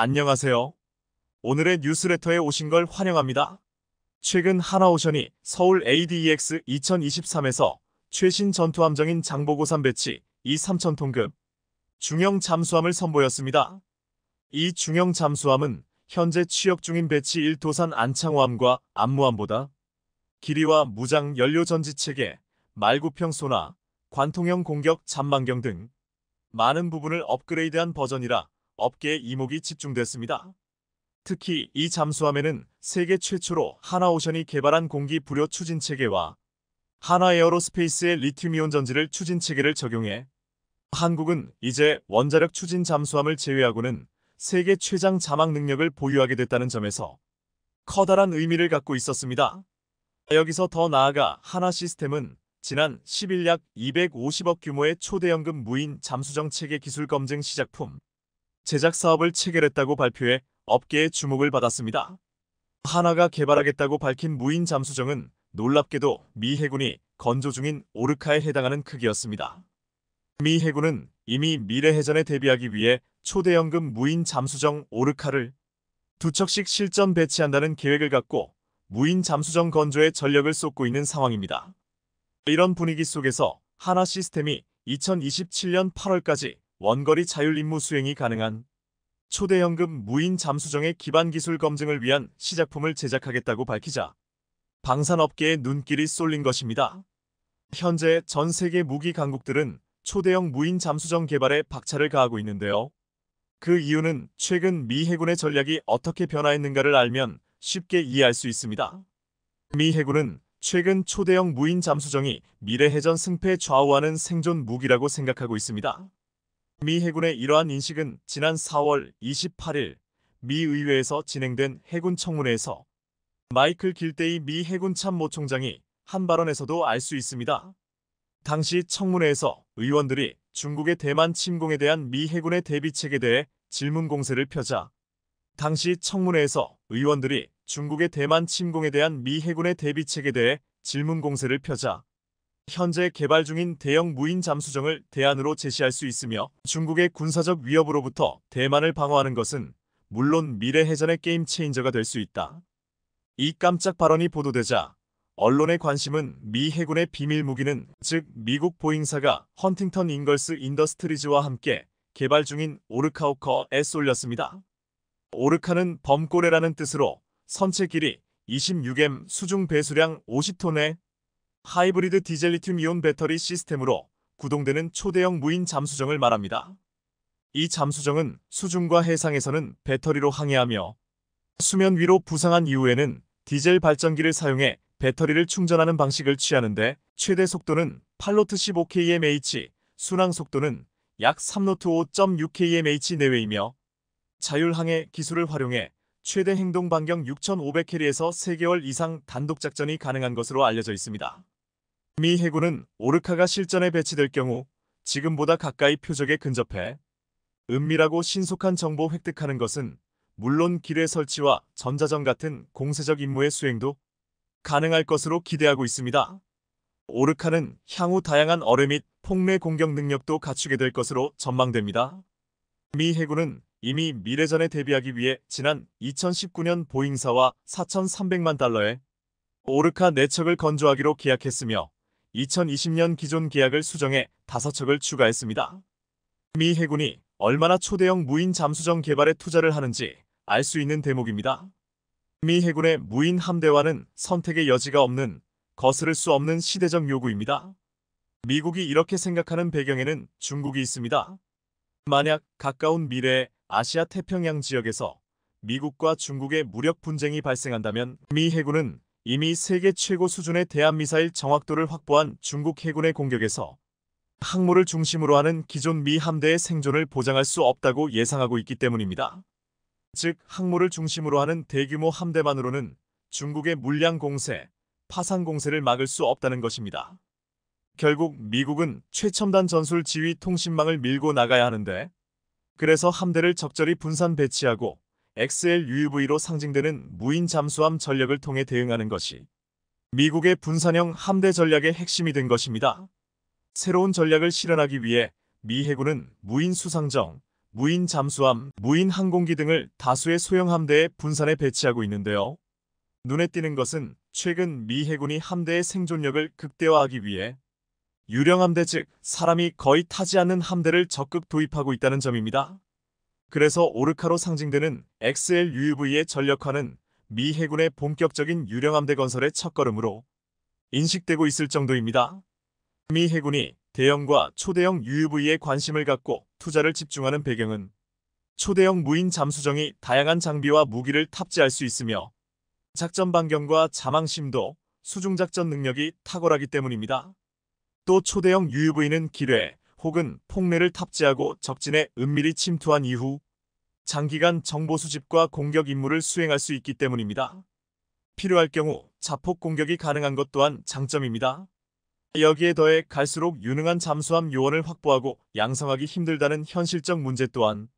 안녕하세요. 오늘의 뉴스레터에 오신 걸 환영합니다. 최근 하나오션이 서울 ADEX 2023에서 최신 전투함정인 장보고산 배치 E3000톤급 중형 잠수함을 선보였습니다. 이 중형 잠수함은 현재 취역 중인 배치 1도산 안창호함과 안무함보다 길이와 무장 연료 전지체계, 말구평 소나, 관통형 공격 잠망경 등 많은 부분을 업그레이드한 버전이라 업계의 이목이 집중됐습니다. 특히 이 잠수함에는 세계 최초로 하나오션이 개발한 공기 불요 추진 체계와 하나에어로스페이스의 리튬이온 전지를 추진 체계를 적용해 한국은 이제 원자력 추진 잠수함을 제외하고는 세계 최장 자막 능력을 보유하게 됐다는 점에서 커다란 의미를 갖고 있었습니다. 여기서 더 나아가 하나시스템은 지난 10일 약 250억 규모의 초대형급 무인 잠수정 체계 기술 검증 시작품 제작 사업을 체결했다고 발표해 업계의 주목을 받았습니다. 하나가 개발하겠다고 밝힌 무인 잠수정은 놀랍게도 미 해군이 건조 중인 오르카에 해당하는 크기였습니다. 미 해군은 이미 미래 해전에 대비하기 위해 초대형급 무인 잠수정 오르카를 2척씩 실전 배치한다는 계획을 갖고 무인 잠수정 건조에 전력을 쏟고 있는 상황입니다. 이런 분위기 속에서 하나 시스템이 2027년 8월까지 원거리 자율 임무 수행이 가능한 초대형급 무인 잠수정의 기반 기술 검증을 위한 시작품을 제작하겠다고 밝히자 방산업계의 눈길이 쏠린 것입니다. 현재 전 세계 무기 강국들은 초대형 무인 잠수정 개발에 박차를 가하고 있는데요. 그 이유는 최근 미 해군의 전략이 어떻게 변화했는가를 알면 쉽게 이해할 수 있습니다. 미 해군은 최근 초대형 무인 잠수정이 미래 해전 승패에 좌우하는 생존 무기라고 생각하고 있습니다. 미 해군의 이러한 인식은 지난 4월 28일 미 의회에서 진행된 해군 청문회에서 마이클 길데이 미 해군 참모총장이 한 발언에서도 알 수 있습니다. 당시 청문회에서 의원들이 중국의 대만 침공에 대한 미 해군의 대비책에 대해 질문 공세를 펴자 당시 청문회에서 의원들이 중국의 대만 침공에 대한 미 해군의 대비책에 대해 질문 공세를 펴자 현재 개발 중인 대형 무인 잠수정을 대안으로 제시할 수 있으며 중국의 군사적 위협으로부터 대만을 방어하는 것은 물론 미래 해전의 게임 체인저가 될 수 있다. 이 깜짝 발언이 보도되자 언론의 관심은 미 해군의 비밀 무기는 즉 미국 보잉사가 헌팅턴 잉걸스 인더스트리즈와 함께 개발 중인 오르카호커에 쏠렸습니다. 오르카는 범고래라는 뜻으로 선체 길이 26M 수중 배수량 50톤의 하이브리드 디젤 리튬 이온 배터리 시스템으로 구동되는 초대형 무인 잠수정을 말합니다. 이 잠수정은 수중과 해상에서는 배터리로 항해하며 수면 위로 부상한 이후에는 디젤 발전기를 사용해 배터리를 충전하는 방식을 취하는데 최대 속도는 8노트 15kmh, 순항 속도는 약 3노트 5.6kmh 내외이며 자율항해 기술을 활용해 최대 행동 반경 6,500캐리에서 3개월 이상 단독 작전이 가능한 것으로 알려져 있습니다. 미 해군은 오르카가 실전에 배치될 경우 지금보다 가까이 표적에 근접해 은밀하고 신속한 정보 획득하는 것은 물론 기뢰 설치와 전자전 같은 공세적 임무의 수행도 가능할 것으로 기대하고 있습니다. 오르카는 향후 다양한 어뢰 및 폭내 공격 능력도 갖추게 될 것으로 전망됩니다. 미 해군은 이미 미래전에 대비하기 위해 지난 2019년 보잉사와 4,300만 달러의 오르카 4척을 건조하기로 계약했으며 2020년 기존 계약을 수정해 5척을 추가했습니다. 미 해군이 얼마나 초대형 무인 잠수정 개발에 투자를 하는지 알 수 있는 대목입니다. 미 해군의 무인 함대화는 선택의 여지가 없는 거스를 수 없는 시대적 요구입니다. 미국이 이렇게 생각하는 배경에는 중국이 있습니다. 만약 가까운 미래에 아시아 태평양 지역에서 미국과 중국의 무력 분쟁이 발생한다면 미 해군은 이미 세계 최고 수준의 대한미사일 정확도를 확보한 중국 해군의 공격에서 항모를 중심으로 하는 기존 미 함대의 생존을 보장할 수 없다고 예상하고 있기 때문입니다. 즉 항모를 중심으로 하는 대규모 함대만으로는 중국의 물량 공세, 파상 공세를 막을 수 없다는 것입니다. 결국 미국은 최첨단 전술 지휘 통신망을 밀고 나가야 하는데 그래서 함대를 적절히 분산 배치하고 XLUV로 상징되는 무인 잠수함 전력을 통해 대응하는 것이 미국의 분산형 함대 전략의 핵심이 된 것입니다. 새로운 전략을 실현하기 위해 미 해군은 무인 수상정, 무인 잠수함, 무인 항공기 등을 다수의 소형 함대에 분산해 배치하고 있는데요. 눈에 띄는 것은 최근 미 해군이 함대의 생존력을 극대화하기 위해 유령 함대 즉 사람이 거의 타지 않는 함대를 적극 도입하고 있다는 점입니다. 그래서 오르카로 상징되는 XLUUV의 전력화는 미 해군의 본격적인 유령 함대 건설의 첫걸음으로 인식되고 있을 정도입니다. 미 해군이 대형과 초대형 UUV에 관심을 갖고 투자를 집중하는 배경은 초대형 무인 잠수정이 다양한 장비와 무기를 탑재할 수 있으며 작전 반경과 자망 심도, 수중 작전 능력이 탁월하기 때문입니다. 또 초대형 UUV는 기뢰 혹은 폭내를 탑재하고 적진에 은밀히 침투한 이후 장기간 정보 수집과 공격 임무를 수행할 수 있기 때문입니다. 필요할 경우 자폭 공격이 가능한 것 또한 장점입니다. 여기에 더해 갈수록 유능한 잠수함 요원을 확보하고 양성하기 힘들다는 현실적 문제 또한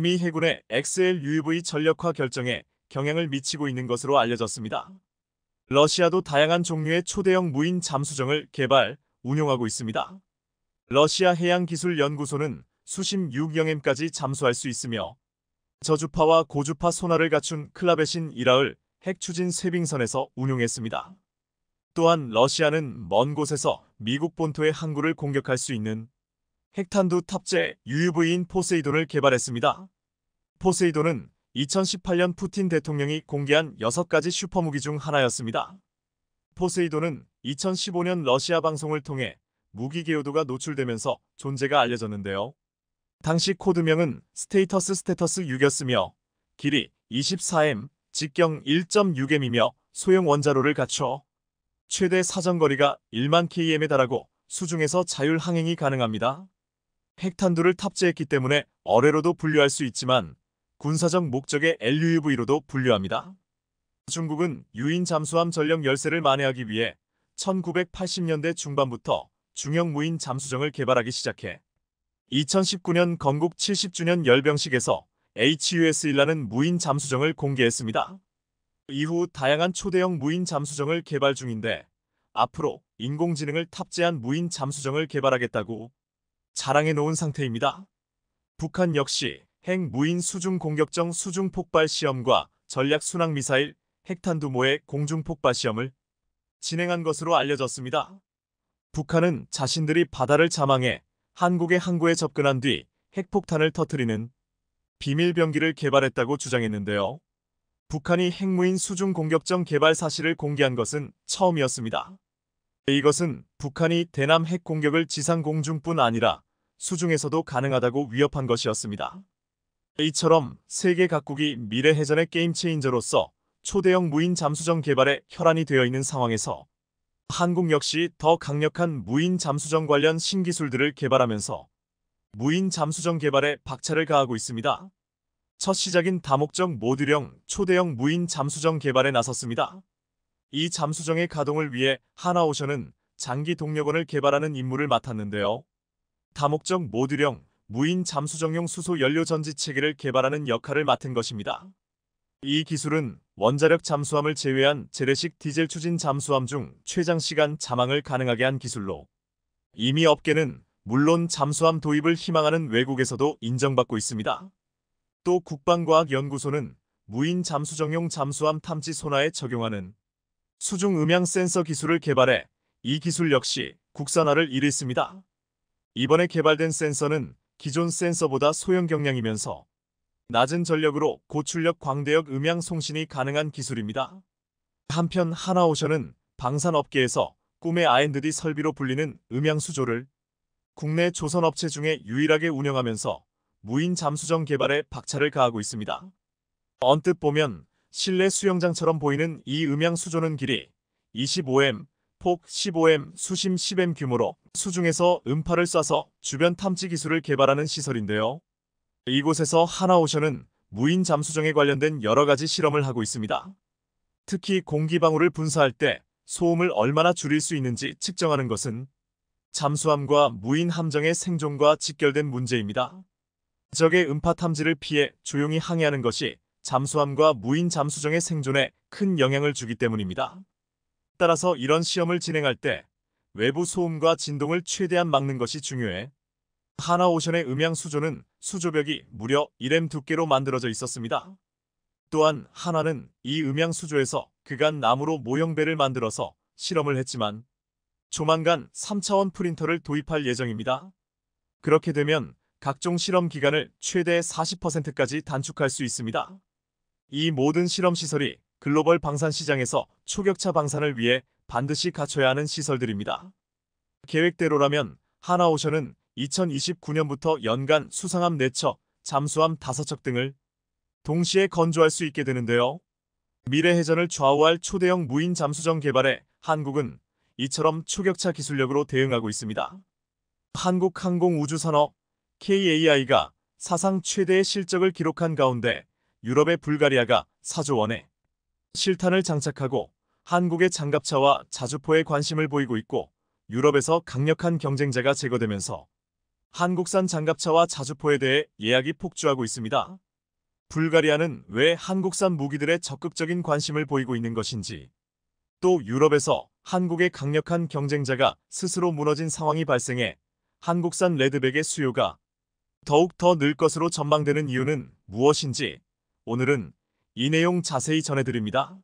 미 해군의 XLUUV 전력화 결정에 영향을 미치고 있는 것으로 알려졌습니다. 러시아도 다양한 종류의 초대형 무인 잠수정을 개발, 운용하고 있습니다. 러시아 해양기술연구소는 수심 6m까지 잠수할 수 있으며 저주파와 고주파 소나를 갖춘 클라베신 1하을 핵추진 쇄빙선에서 운용했습니다. 또한 러시아는 먼 곳에서 미국 본토의 항구를 공격할 수 있는 핵탄두 탑재 UUV인 포세이돈을 개발했습니다. 포세이돈은 2018년 푸틴 대통령이 공개한 6가지 슈퍼무기 중 하나였습니다. 포세이돈은 2015년 러시아 방송을 통해 무기 개요도가 노출되면서 존재가 알려졌는데요. 당시 코드명은 스테이터스 6이었으며 길이 24m, 직경 1.6m이며 소형 원자로를 갖춰 최대 사정거리가 1만 km에 달하고 수중에서 자율 항행이 가능합니다. 핵탄두를 탑재했기 때문에 어뢰로도 분류할 수 있지만 군사적 목적의 LUUV로도 분류합니다. 중국은 유인 잠수함 전력 열세를 만회하기 위해 1980년대 중반부터 중형 무인 잠수정을 개발하기 시작해 2019년 건국 70주년 열병식에서 HUS-1라는 무인 잠수정을 공개했습니다. 이후 다양한 초대형 무인 잠수정을 개발 중인데 앞으로 인공지능을 탑재한 무인 잠수정을 개발하겠다고 자랑해 놓은 상태입니다. 북한 역시 핵 무인 수중 공격정 수중 폭발 시험과 전략 순항 미사일 핵탄두모의 공중 폭발 시험을 진행한 것으로 알려졌습니다. 북한은 자신들이 바다를 자망해 한국의 항구에 접근한 뒤 핵폭탄을 터뜨리는 비밀병기를 개발했다고 주장했는데요. 북한이 핵무인 수중 공격정 개발 사실을 공개한 것은 처음이었습니다. 이것은 북한이 대남 핵 공격을 지상 공중뿐 아니라 수중에서도 가능하다고 위협한 것이었습니다. 이처럼 세계 각국이 미래 해전의 게임 체인저로서 초대형 무인 잠수정 개발에 혈안이 되어 있는 상황에서 한국 역시 더 강력한 무인 잠수정 관련 신기술들을 개발하면서 무인 잠수정 개발에 박차를 가하고 있습니다. 첫 시작인 다목적 모듈형 초대형 무인 잠수정 개발에 나섰습니다. 이 잠수정의 가동을 위해 하나오션은 장기 동력원을 개발하는 임무를 맡았는데요. 다목적 모듈형 무인 잠수정용 수소 연료 전지 체계를 개발하는 역할을 맡은 것입니다. 이 기술은 원자력 잠수함을 제외한 재래식 디젤 추진 잠수함 중 최장 시간 잠항을 가능하게 한 기술로 이미 업계는 물론 잠수함 도입을 희망하는 외국에서도 인정받고 있습니다. 또 국방과학연구소는 무인 잠수정용 잠수함 탐지 소나에 적용하는 수중 음향 센서 기술을 개발해 이 기술 역시 국산화를 이뤘습니다. 이번에 개발된 센서는 기존 센서보다 소형 경량이면서 낮은 전력으로 고출력 광대역 음향 송신이 가능한 기술입니다. 한편 하나오션은 방산업계에서 꿈의 R&D 설비로 불리는 음향 수조를 국내 조선업체 중에 유일하게 운영하면서 무인 잠수정 개발에 박차를 가하고 있습니다. 언뜻 보면 실내 수영장처럼 보이는 이 음향 수조는 길이 25m, 폭 15m, 수심 10m 규모로 수중에서 음파를 쏴서 주변 탐지 기술을 개발하는 시설인데요. 이곳에서 하나오션은 무인 잠수정에 관련된 여러 가지 실험을 하고 있습니다. 특히 공기방울을 분사할 때 소음을 얼마나 줄일 수 있는지 측정하는 것은 잠수함과 무인 함정의 생존과 직결된 문제입니다. 적의 음파 탐지를 피해 조용히 항해하는 것이 잠수함과 무인 잠수정의 생존에 큰 영향을 주기 때문입니다. 따라서 이런 시험을 진행할 때 외부 소음과 진동을 최대한 막는 것이 중요해 하나오션의 음양 수조는 수조벽이 무려 1m 두께로 만들어져 있었습니다. 또한 한화는 이 음양 수조에서 그간 나무로 모형배를 만들어서 실험을 했지만 조만간 3차원 프린터를 도입할 예정입니다. 그렇게 되면 각종 실험 기간을 최대 40%까지 단축할 수 있습니다. 이 모든 실험 시설이 글로벌 방산 시장에서 초격차 방산을 위해 반드시 갖춰야 하는 시설들입니다. 계획대로라면 하나오션은 2029년부터 연간 수상함 4척, 잠수함 5척 등을 동시에 건조할 수 있게 되는데요. 미래 해전을 좌우할 초대형 무인 잠수정 개발에 한국은 이처럼 초격차 기술력으로 대응하고 있습니다. 한국항공우주산업 KAI가 사상 최대의 실적을 기록한 가운데 유럽의 불가리아가 4조 원의 실탄을 장착하고 한국의 장갑차와 자주포에 관심을 보이고 있고 유럽에서 강력한 경쟁자가 제거되면서 한국산 장갑차와 자주포에 대해 예약이 폭주하고 있습니다. 불가리아는 왜 한국산 무기들에 적극적인 관심을 보이고 있는 것인지, 또 유럽에서 한국의 강력한 경쟁자가 스스로 무너진 상황이 발생해 한국산 레드백의 수요가 더욱 더 늘 것으로 전망되는 이유는 무엇인지 오늘은 이 내용 자세히 전해드립니다.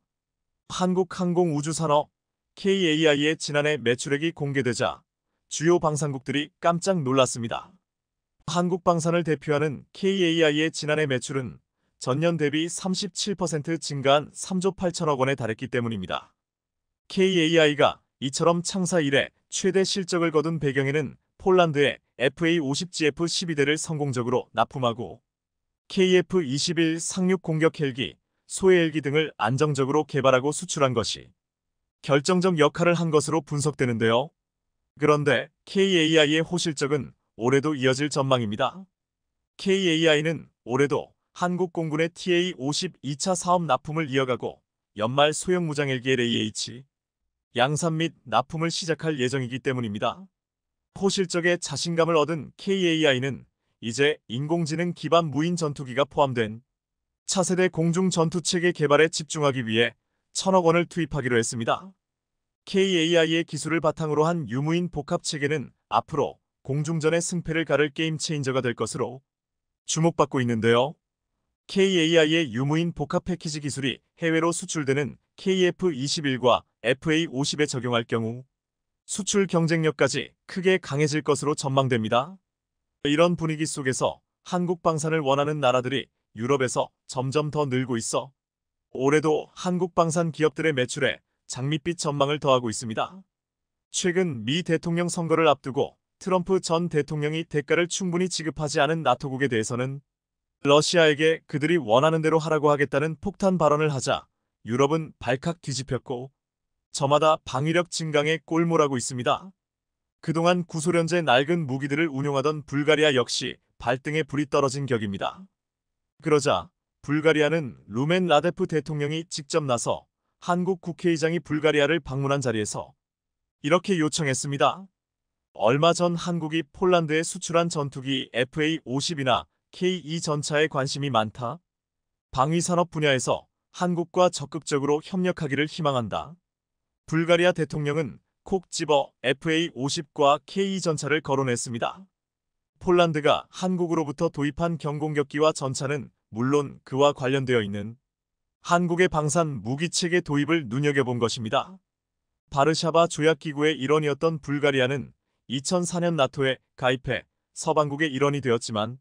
한국항공우주산업 KAI의 지난해 매출액이 공개되자 주요 방산국들이 깜짝 놀랐습니다. 한국방산을 대표하는 KAI의 지난해 매출은 전년 대비 37% 증가한 3조 8천억 원에 달했기 때문입니다. KAI가 이처럼 창사 이래 최대 실적을 거둔 배경에는 폴란드의 FA-50GF-12대를 성공적으로 납품하고 KF-21 상륙 공격 헬기, 소해 헬기 등을 안정적으로 개발하고 수출한 것이 결정적 역할을 한 것으로 분석되는데요. 그런데 KAI의 호실적은 올해도 이어질 전망입니다. KAI는 올해도 한국 공군의 TA-50 2차 사업 납품을 이어가고 연말 소형 무장 헬기 LAH 양산 및 납품을 시작할 예정이기 때문입니다. 호실적에 자신감을 얻은 KAI는 이제 인공지능 기반 무인 전투기가 포함된 차세대 공중 전투체계 개발에 집중하기 위해 1,000억 원을 투입하기로 했습니다. KAI의 기술을 바탕으로 한 유무인 복합체계는 앞으로 공중전의 승패를 가를 게임 체인저가 될 것으로 주목받고 있는데요. KAI의 유무인 복합 패키지 기술이 해외로 수출되는 KF-21과 FA-50에 적용할 경우 수출 경쟁력까지 크게 강해질 것으로 전망됩니다. 이런 분위기 속에서 한국 방산을 원하는 나라들이 유럽에서 점점 더 늘고 있어 올해도 한국 방산 기업들의 매출에 장밋빛 전망을 더하고 있습니다. 최근 미 대통령 선거를 앞두고 트럼프 전 대통령이 대가를 충분히 지급하지 않은 나토국에 대해서는 러시아에게 그들이 원하는 대로 하라고 하겠다는 폭탄 발언을 하자 유럽은 발칵 뒤집혔고 저마다 방위력 증강에 꼴몰하고 있습니다. 그동안 구소련제 낡은 무기들을 운용하던 불가리아 역시 발등에 불이 떨어진 격입니다. 그러자 불가리아는 루멘 라데프 대통령이 직접 나서 한국 국회의장이 불가리아를 방문한 자리에서 이렇게 요청했습니다. 얼마 전 한국이 폴란드에 수출한 전투기 FA-50이나 K2 전차에 관심이 많다. 방위산업 분야에서 한국과 적극적으로 협력하기를 희망한다. 불가리아 대통령은 콕 집어 FA-50과 K2 전차를 거론했습니다. 폴란드가 한국으로부터 도입한 경공격기와 전차는 물론 그와 관련되어 있는 한국의 방산 무기체계 도입을 눈여겨본 것입니다. 바르샤바 조약기구의 일원이었던 불가리아는 2004년 나토에 가입해 서방국의 일원이 되었지만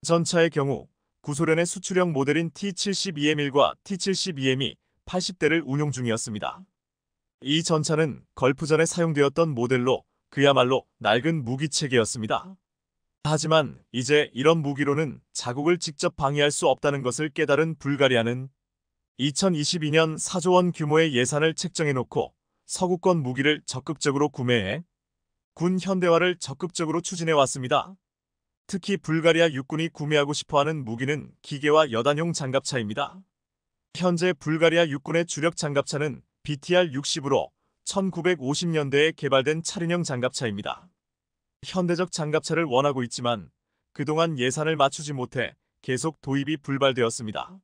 전차의 경우 구소련의 수출형 모델인 T-72M1과 T-72M이 80대를 운용 중이었습니다. 이 전차는 걸프전에 사용되었던 모델로 그야말로 낡은 무기체계였습니다. 하지만 이제 이런 무기로는 자국을 직접 방위할 수 없다는 것을 깨달은 불가리아는 2022년 4조 원 규모의 예산을 책정해놓고 서구권 무기를 적극적으로 구매해 군 현대화를 적극적으로 추진해왔습니다. 특히 불가리아 육군이 구매하고 싶어하는 무기는 기계와 여단용 장갑차입니다. 현재 불가리아 육군의 주력 장갑차는 BTR-60으로 1950년대에 개발된 차륜형 장갑차입니다. 현대적 장갑차를 원하고 있지만 그동안 예산을 맞추지 못해 계속 도입이 불발되었습니다.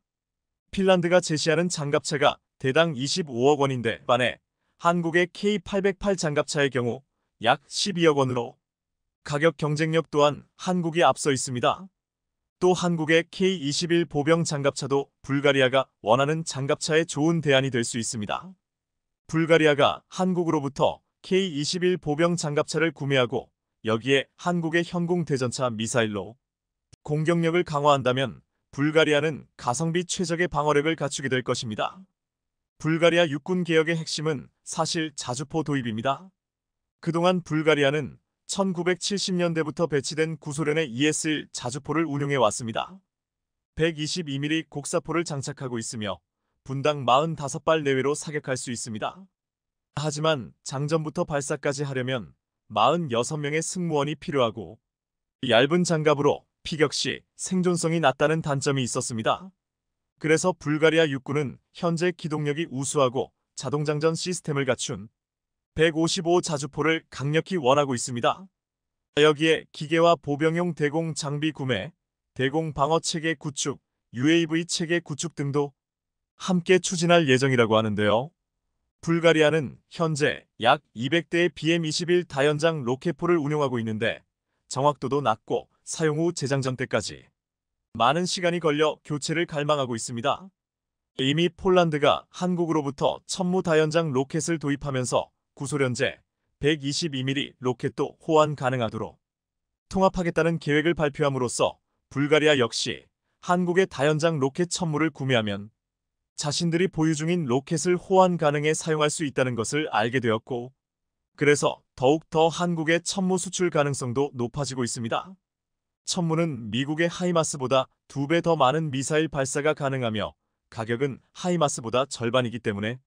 핀란드가 제시하는 장갑차가 대당 25억 원인데 반해 한국의 K808 장갑차의 경우 약 12억 원으로 가격 경쟁력 또한 한국이 앞서 있습니다. 또 한국의 K-21 보병 장갑차도 불가리아가 원하는 장갑차의 좋은 대안이 될 수 있습니다. 불가리아가 한국으로부터 K-21 보병 장갑차를 구매하고 여기에 한국의 현공 대전차 미사일로 공격력을 강화한다면 불가리아는 가성비 최적의 방어력을 갖추게 될 것입니다. 불가리아 육군 개혁의 핵심은 사실 자주포 도입입니다. 그동안 불가리아는 1970년대부터 배치된 구소련의 ES-1 자주포를 운용해 왔습니다. 122mm 곡사포를 장착하고 있으며 분당 45발 내외로 사격할 수 있습니다. 하지만 장전부터 발사까지 하려면 46명의 승무원이 필요하고 얇은 장갑으로 피격 시 생존성이 낮다는 단점이 있었습니다. 그래서 불가리아 육군은 현재 기동력이 우수하고 자동장전 시스템을 갖춘 155 자주포를 강력히 원하고 있습니다. 여기에 기계와 보병용 대공 장비 구매, 대공 방어 체계 구축, UAV 체계 구축 등도 함께 추진할 예정이라고 하는데요. 불가리아는 현재 약 200대의 BM-21 다연장 로켓포를 운용하고 있는데 정확도도 낮고 사용 후 재장전 때까지 많은 시간이 걸려 교체를 갈망하고 있습니다. 이미 폴란드가 한국으로부터 천무 다연장 로켓을 도입하면서 구소련제 122mm 로켓도 호환 가능하도록 통합하겠다는 계획을 발표함으로써 불가리아 역시 한국의 다연장 로켓 천무를 구매하면 자신들이 보유 중인 로켓을 호환 가능해 사용할 수 있다는 것을 알게 되었고, 그래서 더욱 더 한국의 천무 수출 가능성도 높아지고 있습니다. 천무는 미국의 하이마스보다 2배 더 많은 미사일 발사가 가능하며 가격은 하이마스보다 절반이기 때문에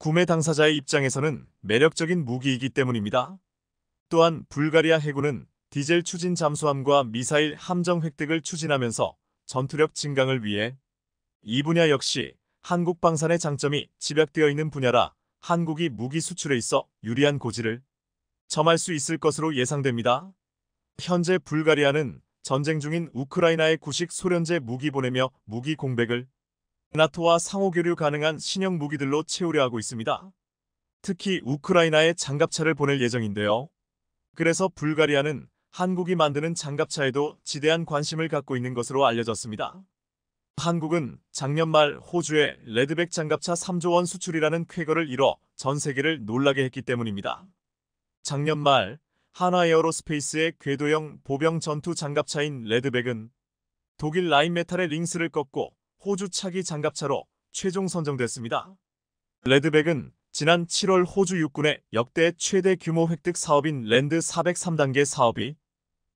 구매 당사자의 입장에서는 매력적인 무기이기 때문입니다. 또한 불가리아 해군은 디젤 추진 잠수함과 미사일 함정 획득을 추진하면서 전투력 증강을 위해 이 분야 역시 한국 방산의 장점이 집약되어 있는 분야라 한국이 무기 수출에 있어 유리한 고지를 점할 수 있을 것으로 예상됩니다. 현재 불가리아는 전쟁 중인 우크라이나에 구식 소련제 무기 보내며 무기 공백을 나토와 상호 교류 가능한 신형 무기들로 채우려 하고 있습니다. 특히 우크라이나에 장갑차를 보낼 예정인데요. 그래서 불가리아는 한국이 만드는 장갑차에도 지대한 관심을 갖고 있는 것으로 알려졌습니다. 한국은 작년 말 호주에 레드백 장갑차 3조 원 수출이라는 쾌거를 이뤄 전 세계를 놀라게 했기 때문입니다. 작년 말 한화에어로스페이스의 궤도형 보병 전투 장갑차인 레드백은 독일 라인메탈의 링스를 꺾고 호주 차기 장갑차로 최종 선정됐습니다. 레드백은 지난 7월 호주 육군의 역대 최대 규모 획득 사업인 랜드 403단계 사업이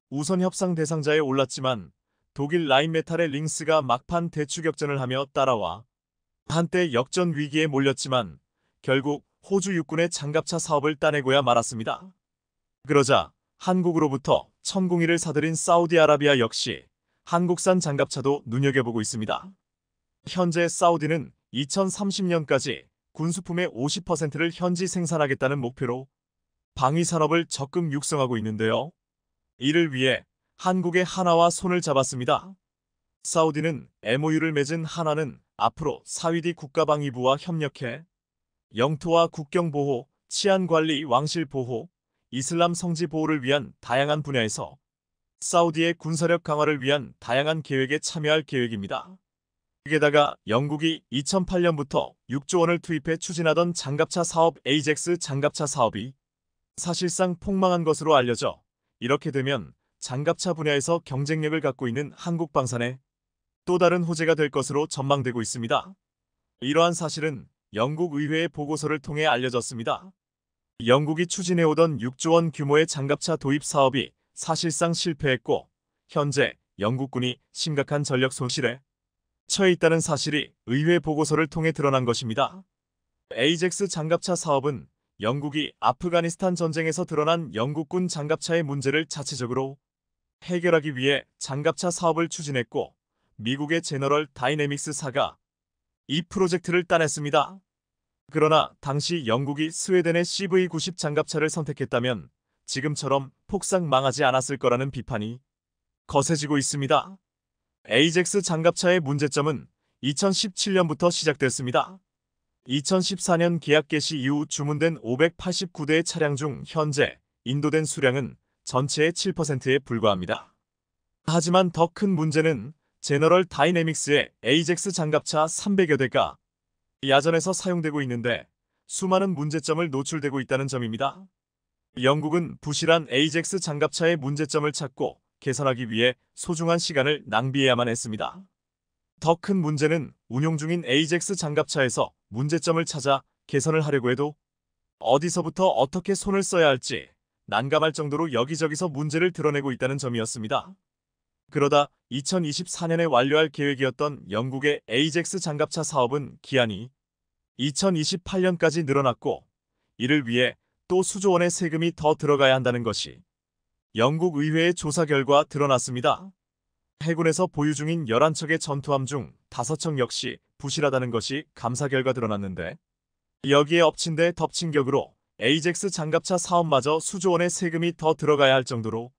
우선 협상 대상자에 올랐지만 독일 라인메탈의 링스가 막판 대추격전을 하며 따라와 한때 역전 위기에 몰렸지만 결국 호주 육군의 장갑차 사업을 따내고야 말았습니다. 그러자 한국으로부터 천궁이를 사들인 사우디아라비아 역시 한국산 장갑차도 눈여겨보고 있습니다. 현재 사우디는 2030년까지 군수품의 50%를 현지 생산하겠다는 목표로 방위산업을 적극 육성하고 있는데요. 이를 위해 한국의 한화와 손을 잡았습니다. 사우디는 MOU를 맺은 한화는 앞으로 사우디 국가방위부와 협력해 영토와 국경보호, 치안관리, 왕실보호, 이슬람 성지 보호를 위한 다양한 분야에서 사우디의 군사력 강화를 위한 다양한 계획에 참여할 계획입니다. 게다가 영국이 2008년부터 6조 원을 투입해 추진하던 장갑차 사업 에이젝스 장갑차 사업이 사실상 폭망한 것으로 알려져 이렇게 되면 장갑차 분야에서 경쟁력을 갖고 있는 한국 방산에 또 다른 호재가 될 것으로 전망되고 있습니다. 이러한 사실은 영국 의회의 보고서를 통해 알려졌습니다. 영국이 추진해오던 6조 원 규모의 장갑차 도입 사업이 사실상 실패했고 현재 영국군이 심각한 전력 손실에 처해 있다는 사실이 의회 보고서를 통해 드러난 것입니다. 에이젝스 장갑차 사업은 영국이 아프가니스탄 전쟁에서 드러난 영국군 장갑차의 문제를 자체적으로 해결하기 위해 장갑차 사업을 추진했고 미국의 제너럴 다이내믹스사가 이 프로젝트를 따냈습니다. 그러나 당시 영국이 스웨덴의 CV-90 장갑차를 선택했다면 지금처럼 폭삭 망하지 않았을 거라는 비판이 거세지고 있습니다. 에이젝스 장갑차의 문제점은 2017년부터 시작됐습니다. 2014년 계약 개시 이후 주문된 589대의 차량 중 현재 인도된 수량은 전체의 7%에 불과합니다. 하지만 더 큰 문제는 제너럴 다이내믹스의 에이젝스 장갑차 300여 대가 야전에서 사용되고 있는데 수많은 문제점을 노출되고 있다는 점입니다. 영국은 부실한 에이젝스 장갑차의 문제점을 찾고 개선하기 위해 소중한 시간을 낭비해야만 했습니다. 더 큰 문제는 운용 중인 에이젝스 장갑차에서 문제점을 찾아 개선을 하려고 해도 어디서부터 어떻게 손을 써야 할지 난감할 정도로 여기저기서 문제를 드러내고 있다는 점이었습니다. 그러다 2024년에 완료할 계획이었던 영국의 에이젝스 장갑차 사업은 기한이 2028년까지 늘어났고 이를 위해 또 수조 원의 세금이 더 들어가야 한다는 것이 영국 의회의 조사 결과 드러났습니다. 해군에서 보유 중인 11척의 전투함 중 5척 역시 부실하다는 것이 감사 결과 드러났는데 여기에 엎친 데 덮친 격으로 에이젝스 장갑차 사업마저 수조 원의 세금이 더 들어가야 할 정도로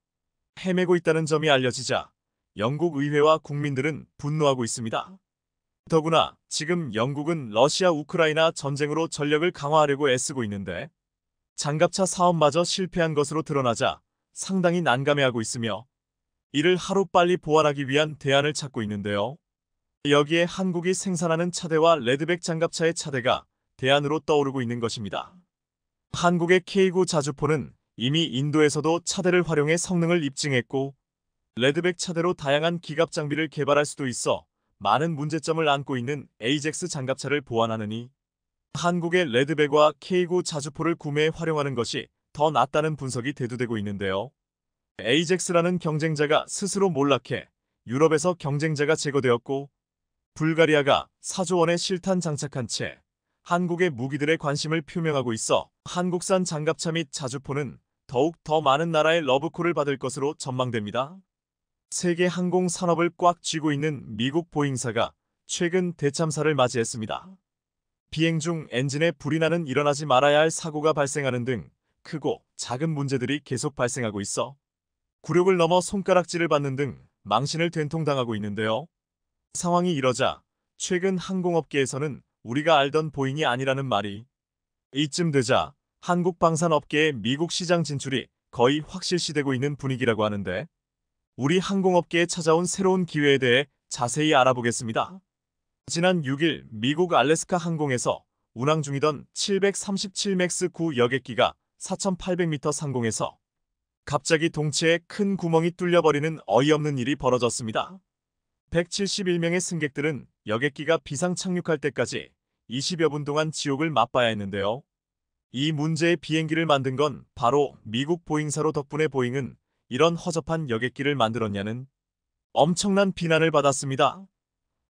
헤매고 있다는 점이 알려지자 영국 의회와 국민들은 분노하고 있습니다. 더구나 지금 영국은 러시아 우크라이나 전쟁으로 전력을 강화하려고 애쓰고 있는데 장갑차 사업마저 실패한 것으로 드러나자 상당히 난감해하고 있으며 이를 하루빨리 보완하기 위한 대안을 찾고 있는데요. 여기에 한국이 생산하는 차대와 레드백 장갑차의 차대가 대안으로 떠오르고 있는 것입니다. 한국의 K9 자주포는 이미 인도에서도 차대를 활용해 성능을 입증했고 레드백 차대로 다양한 기갑 장비를 개발할 수도 있어 많은 문제점을 안고 있는 에이젝스 장갑차를 보완하느니 한국의 레드백과 K9 자주포를 구매해 활용하는 것이 더 낫다는 분석이 대두되고 있는데요. 에이젝스라는 경쟁자가 스스로 몰락해 유럽에서 경쟁자가 제거되었고 불가리아가 4조 원의 실탄 장착한 채 한국의 무기들에 관심을 표명하고 있어 한국산 장갑차 및 자주포는 더욱 더 많은 나라의 러브콜을 받을 것으로 전망됩니다. 세계 항공 산업을 꽉 쥐고 있는 미국 보잉사가 최근 대참사를 맞이했습니다. 비행 중 엔진에 불이 나는 일어나지 말아야 할 사고가 발생하는 등 크고 작은 문제들이 계속 발생하고 있어 굴욕을 넘어 손가락질을 받는 등 망신을 된통당하고 있는데요. 상황이 이러자 최근 항공업계에서는 우리가 알던 보잉이 아니라는 말이 이쯤 되자 한국 방산업계의 미국 시장 진출이 거의 확실시되고 있는 분위기라고 하는데 우리 항공업계에 찾아온 새로운 기회에 대해 자세히 알아보겠습니다. 지난 6일 미국 알래스카 항공에서 운항 중이던 737 맥스 9 여객기가 4,800m 상공에서 갑자기 동체에 큰 구멍이 뚫려버리는 어이없는 일이 벌어졌습니다. 171명의 승객들은 여객기가 비상 착륙할 때까지 20여 분 동안 지옥을 맛봐야 했는데요. 이 문제의 비행기를 만든 건 바로 미국 보잉사로 덕분에 보잉은 이런 허접한 여객기를 만들었냐는 엄청난 비난을 받았습니다.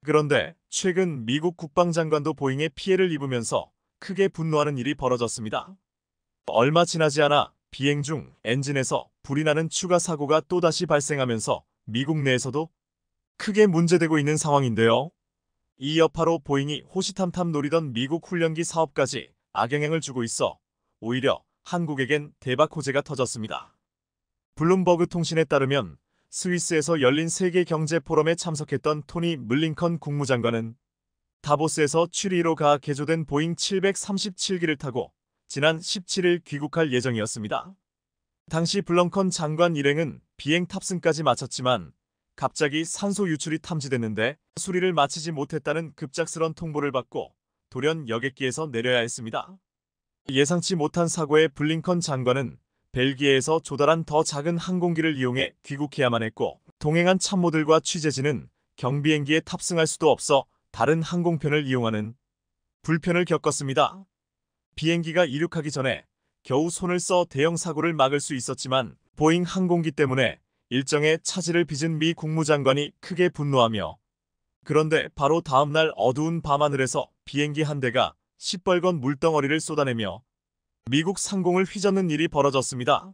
그런데 최근 미국 국방장관도 보잉에 피해를 입으면서 크게 분노하는 일이 벌어졌습니다. 얼마 지나지 않아 비행 중 엔진에서 불이 나는 추가 사고가 또다시 발생하면서 미국 내에서도 크게 문제되고 있는 상황인데요. 이 여파로 보잉이 호시탐탐 노리던 미국 훈련기 사업까지 악영향을 주고 있어 오히려 한국에겐 대박 호재가 터졌습니다. 블룸버그 통신에 따르면 스위스에서 열린 세계 경제 포럼에 참석했던 토니 블링컨 국무장관은 다보스에서 취리로 가 개조된 보잉 737기를 타고 지난 17일 귀국할 예정이었습니다. 당시 블렁컨 장관 일행은 비행 탑승까지 마쳤지만 갑자기 산소 유출이 탐지됐는데 수리를 마치지 못했다는 급작스런 통보를 받고 돌연 여객기에서 내려야 했습니다. 예상치 못한 사고에 블링컨 장관은 벨기에에서 조달한 더 작은 항공기를 이용해 귀국해야만 했고 동행한 참모들과 취재진은 경비행기에 탑승할 수도 없어 다른 항공편을 이용하는 불편을 겪었습니다. 비행기가 이륙하기 전에 겨우 손을 써 대형 사고를 막을 수 있었지만 보잉 항공기 때문에 일정에 차질을 빚은 미 국무장관이 크게 분노하며 그런데 바로 다음날 어두운 밤하늘에서 비행기 한 대가 시뻘건 물덩어리를 쏟아내며 미국 상공을 휘젓는 일이 벌어졌습니다.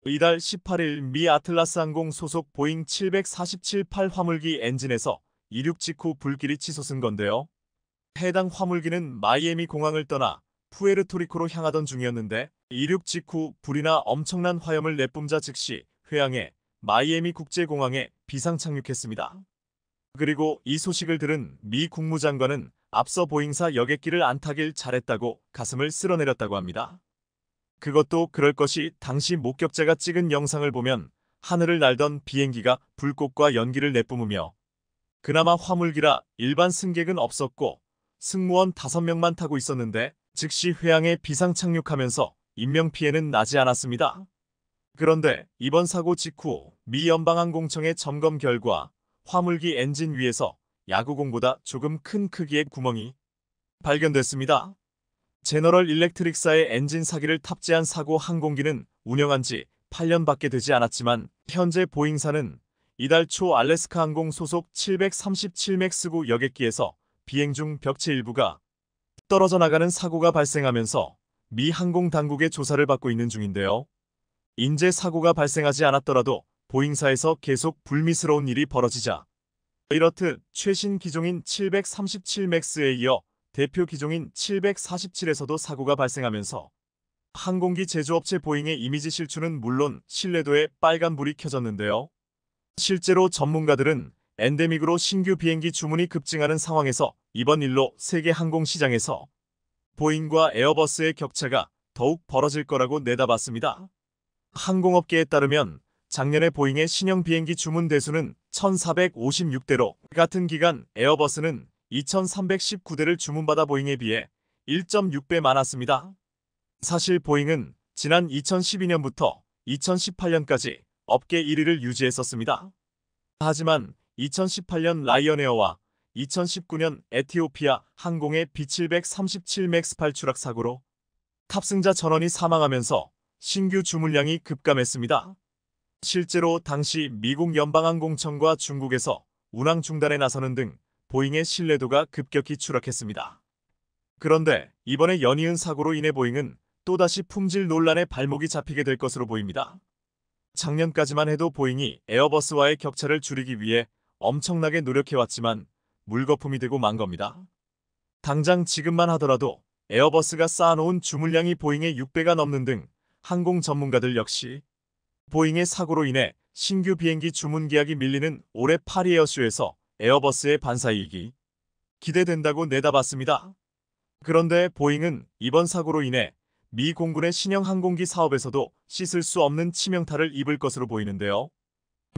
이달 18일 미 아틀라스 항공 소속 보잉 747-8 화물기 엔진에서 이륙 직후 불길이 치솟은 건데요. 해당 화물기는 마이애미 공항을 떠나 푸에르토리코로 향하던 중이었는데 이륙 직후 불이나 엄청난 화염을 내뿜자 즉시 회항해 마이애미 국제공항에 비상 착륙했습니다. 그리고 이 소식을 들은 미 국무장관은 앞서 보잉사 여객기를 안 타길 잘했다고 가슴을 쓸어내렸다고 합니다. 그것도 그럴 것이 당시 목격자가 찍은 영상을 보면 하늘을 날던 비행기가 불꽃과 연기를 내뿜으며 그나마 화물기라 일반 승객은 없었고 승무원 5명만 타고 있었는데 즉시 회항에 비상 착륙하면서 인명피해는 나지 않았습니다. 그런데 이번 사고 직후 미 연방항공청의 점검 결과 화물기 엔진 위에서 야구공보다 조금 큰 크기의 구멍이 발견됐습니다. 제너럴 일렉트릭사의 엔진 사기를 탑재한 사고 항공기는 운영한 지 8년밖에 되지 않았지만 현재 보잉사는 이달 초 알래스카 항공 소속 737 맥스9 여객기에서 비행 중 벽체 일부가 떨어져 나가는 사고가 발생하면서 미 항공 당국의 조사를 받고 있는 중인데요. 인재 사고가 발생하지 않았더라도 보잉사에서 계속 불미스러운 일이 벌어지자 이렇듯 최신 기종인 737 맥스에 이어 대표 기종인 747에서도 사고가 발생하면서 항공기 제조업체 보잉의 이미지 실추는 물론 신뢰도에 빨간불이 켜졌는데요. 실제로 전문가들은 엔데믹으로 신규 비행기 주문이 급증하는 상황에서 이번 일로 세계 항공시장에서 보잉과 에어버스의 격차가 더욱 벌어질 거라고 내다봤습니다. 항공업계에 따르면 작년에 보잉의 신형 비행기 주문 대수는 1,456대로 같은 기간 에어버스는 2,319대를 주문받아 보잉에 비해 1.6배 많았습니다. 사실 보잉은 지난 2012년부터 2018년까지 업계 1위를 유지했었습니다. 하지만 2018년 라이언에어와 2019년 에티오피아 항공의 B737 맥스8 추락 사고로 탑승자 전원이 사망하면서 신규 주문량이 급감했습니다. 실제로 당시 미국 연방항공청과 중국에서 운항 중단에 나서는 등 보잉의 신뢰도가 급격히 추락했습니다. 그런데 이번에 연이은 사고로 인해 보잉은 또다시 품질 논란에 발목이 잡히게 될 것으로 보입니다. 작년까지만 해도 보잉이 에어버스와의 격차를 줄이기 위해 엄청나게 노력해왔지만 물거품이 되고 만 겁니다. 당장 지금만 하더라도 에어버스가 쌓아놓은 주문량이 보잉의 6배가 넘는 등 항공 전문가들 역시 보잉의 사고로 인해 신규 비행기 주문 계약이 밀리는 올해 파리 에어쇼에서 에어버스의 반사이익이 기대된다고 내다봤습니다. 그런데 보잉은 이번 사고로 인해 미 공군의 신형 항공기 사업에서도 씻을 수 없는 치명타를 입을 것으로 보이는데요.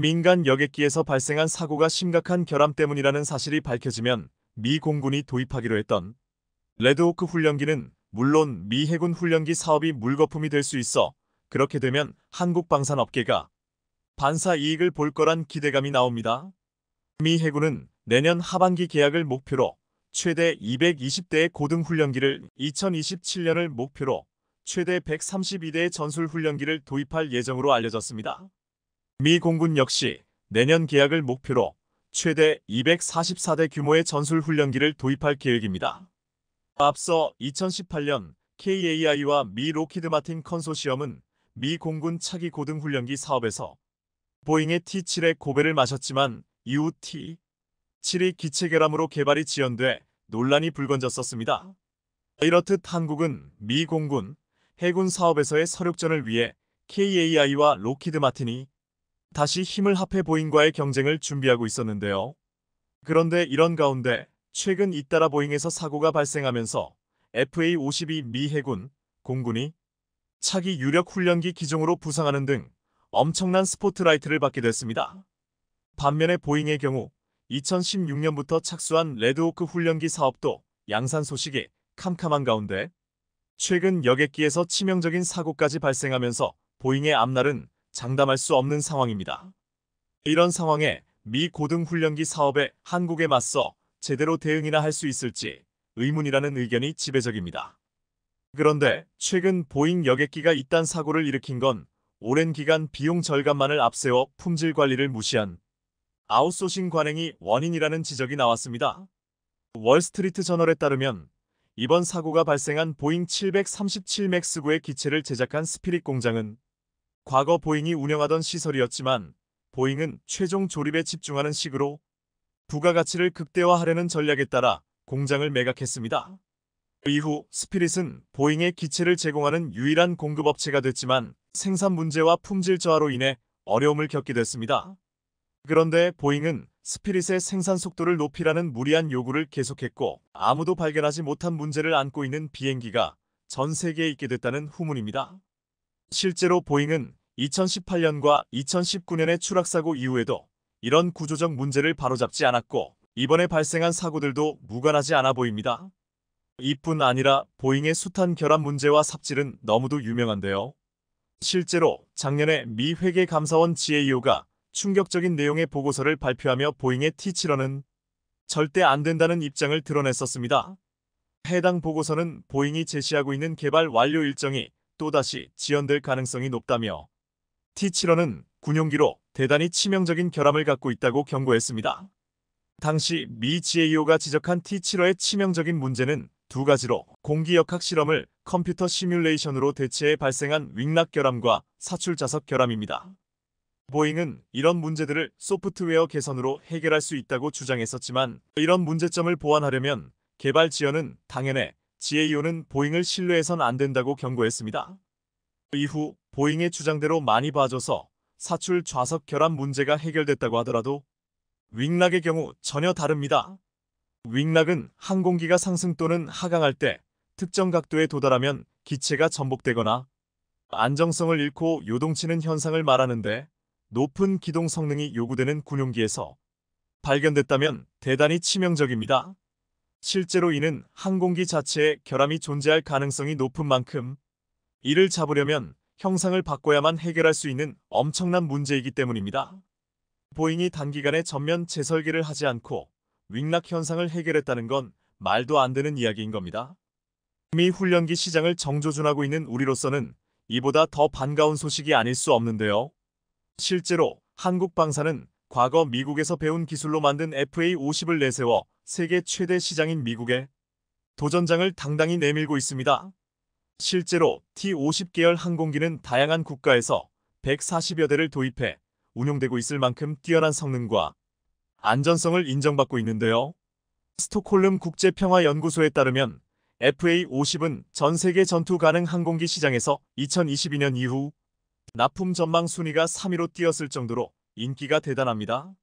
민간 여객기에서 발생한 사고가 심각한 결함 때문이라는 사실이 밝혀지면 미 공군이 도입하기로 했던 레드호크 훈련기는 물론 미 해군 훈련기 사업이 물거품이 될 수 있어 그렇게 되면 한국 방산업계가 반사 이익을 볼 거란 기대감이 나옵니다. 미 해군은 내년 하반기 계약을 목표로 최대 220대의 고등 훈련기를 2027년을 목표로 최대 132대의 전술 훈련기를 도입할 예정으로 알려졌습니다. 미 공군 역시 내년 계약을 목표로 최대 244대 규모의 전술 훈련기를 도입할 계획입니다. 앞서 2018년 KAI와 미 로키드 마틴 컨소시엄은 미 공군 차기 고등 훈련기 사업에서 보잉의 T7의 고배를 마셨지만 이후 T7이 기체 결함으로 개발이 지연돼 논란이 불거졌었습니다. 이렇듯 한국은 미 공군 해군 사업에서의 서륙전을 위해 KAI와 로키드 마틴이 다시 힘을 합해 보잉과의 경쟁을 준비하고 있었는데요. 그런데 이런 가운데 최근 잇따라 보잉에서 사고가 발생하면서 FA-52 미 해군 공군이 차기 유력 훈련기 기종으로 부상하는 등 엄청난 스포트라이트를 받게 됐습니다. 반면에 보잉의 경우 2016년부터 착수한 레드호크 훈련기 사업도 양산 소식이 캄캄한 가운데 최근 여객기에서 치명적인 사고까지 발생하면서 보잉의 앞날은 장담할 수 없는 상황입니다. 이런 상황에 미 고등훈련기 사업에 한국에 맞서 제대로 대응이나 할 수 있을지 의문이라는 의견이 지배적입니다. 그런데 최근 보잉 여객기가 이딴 사고를 일으킨 건 오랜 기간 비용 절감만을 앞세워 품질 관리를 무시한 아웃소싱 관행이 원인이라는 지적이 나왔습니다. 월스트리트 저널에 따르면 이번 사고가 발생한 보잉 737 맥스9의 기체를 제작한 스피릿 공장은 과거 보잉이 운영하던 시설이었지만 보잉은 최종 조립에 집중하는 식으로 부가가치를 극대화하려는 전략에 따라 공장을 매각했습니다. 이후 스피릿은 보잉의 기체를 제공하는 유일한 공급업체가 됐지만 생산 문제와 품질 저하로 인해 어려움을 겪게 됐습니다. 그런데 보잉은 스피릿의 생산 속도를 높이라는 무리한 요구를 계속했고 아무도 발견하지 못한 문제를 안고 있는 비행기가 전 세계에 있게 됐다는 후문입니다. 실제로 보잉은 2018년과 2019년의 추락사고 이후에도 이런 구조적 문제를 바로잡지 않았고 이번에 발생한 사고들도 무관하지 않아 보입니다. 이뿐 아니라 보잉의 숱한 결함 문제와 삽질은 너무도 유명한데요. 실제로 작년에 미 회계감사원 GAO가 충격적인 내용의 보고서를 발표하며 보잉의 T7은 절대 안 된다는 입장을 드러냈었습니다. 해당 보고서는 보잉이 제시하고 있는 개발 완료 일정이 또다시 지연될 가능성이 높다며 T7은 군용기로 대단히 치명적인 결함을 갖고 있다고 경고했습니다. 당시 미 GAO가 지적한 T7의 치명적인 문제는 두 가지로 공기역학 실험을 컴퓨터 시뮬레이션으로 대체해 발생한 윙락 결함과 사출 자석 결함입니다. 보잉은 이런 문제들을 소프트웨어 개선으로 해결할 수 있다고 주장했었지만 이런 문제점을 보완하려면 개발 지연은 당연해 GAO는 보잉을 신뢰해선 안 된다고 경고했습니다. 이후 보잉의 주장대로 많이 봐줘서 사출 좌석 결함 문제가 해결됐다고 하더라도 윙락의 경우 전혀 다릅니다. 윙락은 항공기가 상승 또는 하강할 때 특정 각도에 도달하면 기체가 전복되거나 안정성을 잃고 요동치는 현상을 말하는데 높은 기동 성능이 요구되는 군용기에서 발견됐다면 대단히 치명적입니다. 실제로 이는 항공기 자체에 결함이 존재할 가능성이 높은 만큼 이를 잡으려면 형상을 바꿔야만 해결할 수 있는 엄청난 문제이기 때문입니다. 보잉이 단기간에 전면 재설계를 하지 않고 윙락 현상을 해결했다는 건 말도 안 되는 이야기인 겁니다. 미 훈련기 시장을 정조준하고 있는 우리로서는 이보다 더 반가운 소식이 아닐 수 없는데요. 실제로 한국 방사는 과거 미국에서 배운 기술로 만든 FA-50을 내세워 세계 최대 시장인 미국에 도전장을 당당히 내밀고 있습니다. 실제로 T-50 계열 항공기는 다양한 국가에서 140여 대를 도입해 운용되고 있을 만큼 뛰어난 성능과 안전성을 인정받고 있는데요. 스톡홀름 국제평화연구소에 따르면 FA-50은 전 세계 전투 가능 항공기 시장에서 2022년 이후 납품 전망 순위가 3위로 뛰었을 정도로 인기가 대단합니다.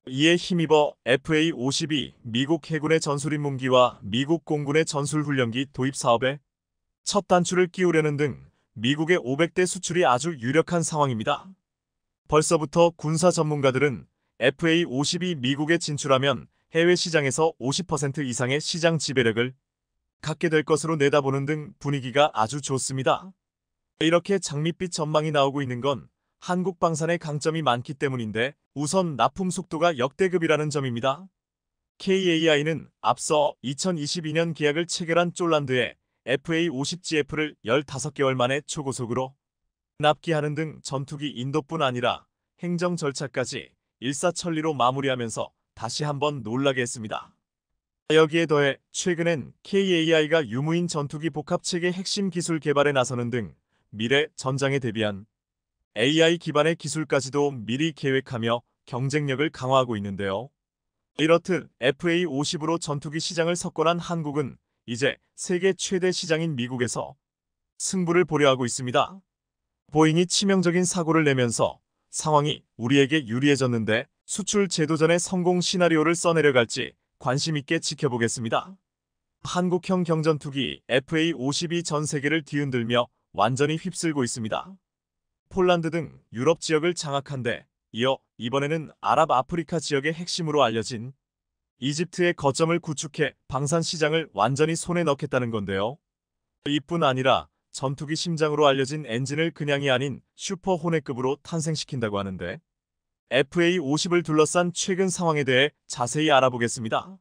이에 힘입어 FA-50이 미국 해군의 전술임문기와 미국 공군의 전술훈련기 도입 사업에 첫 단추를 끼우려는 등 미국의 500대 수출이 아주 유력한 상황입니다. 벌써부터 군사 전문가들은 FA-50이 미국에 진출하면 해외 시장에서 50% 이상의 시장 지배력을 갖게 될 것으로 내다보는 등 분위기가 아주 좋습니다. 이렇게 장밋빛 전망이 나오고 있는 건 한국 방산의 강점이 많기 때문인데 우선 납품 속도가 역대급이라는 점입니다. KAI는 앞서 2022년 계약을 체결한 쫄란드에 FA-50GF를 15개월 만에 초고속으로 납기하는 등 전투기 인도뿐 아니라 행정 절차까지 일사천리로 마무리하면서 다시 한번 놀라게 했습니다. 여기에 더해 최근엔 KAI가 유무인 전투기 복합체계 핵심 기술 개발에 나서는 등 미래 전장에 대비한 AI 기반의 기술까지도 미리 계획하며 경쟁력을 강화하고 있는데요. 이렇듯 FA-50으로 전투기 시장을 석권한 한국은 이제 세계 최대 시장인 미국에서 승부를 보려 하고 있습니다. 보잉이 치명적인 사고를 내면서 상황이 우리에게 유리해졌는데 수출 제도전의 성공 시나리오를 써내려갈지 관심 있게 지켜보겠습니다. 한국형 경전투기 FA-50이 전 세계를 뒤흔들며 완전히 휩쓸고 있습니다. 폴란드 등 유럽 지역을 장악한 데 이어 이번에는 아랍아프리카 지역의 핵심으로 알려진 이집트의 거점을 구축해 방산 시장을 완전히 손에 넣겠다는 건데요. 이뿐 아니라 전투기 심장으로 알려진 엔진을 그냥이 아닌 슈퍼 호넷급으로 탄생시킨다고 하는데 FA-50을 둘러싼 최근 상황에 대해 자세히 알아보겠습니다.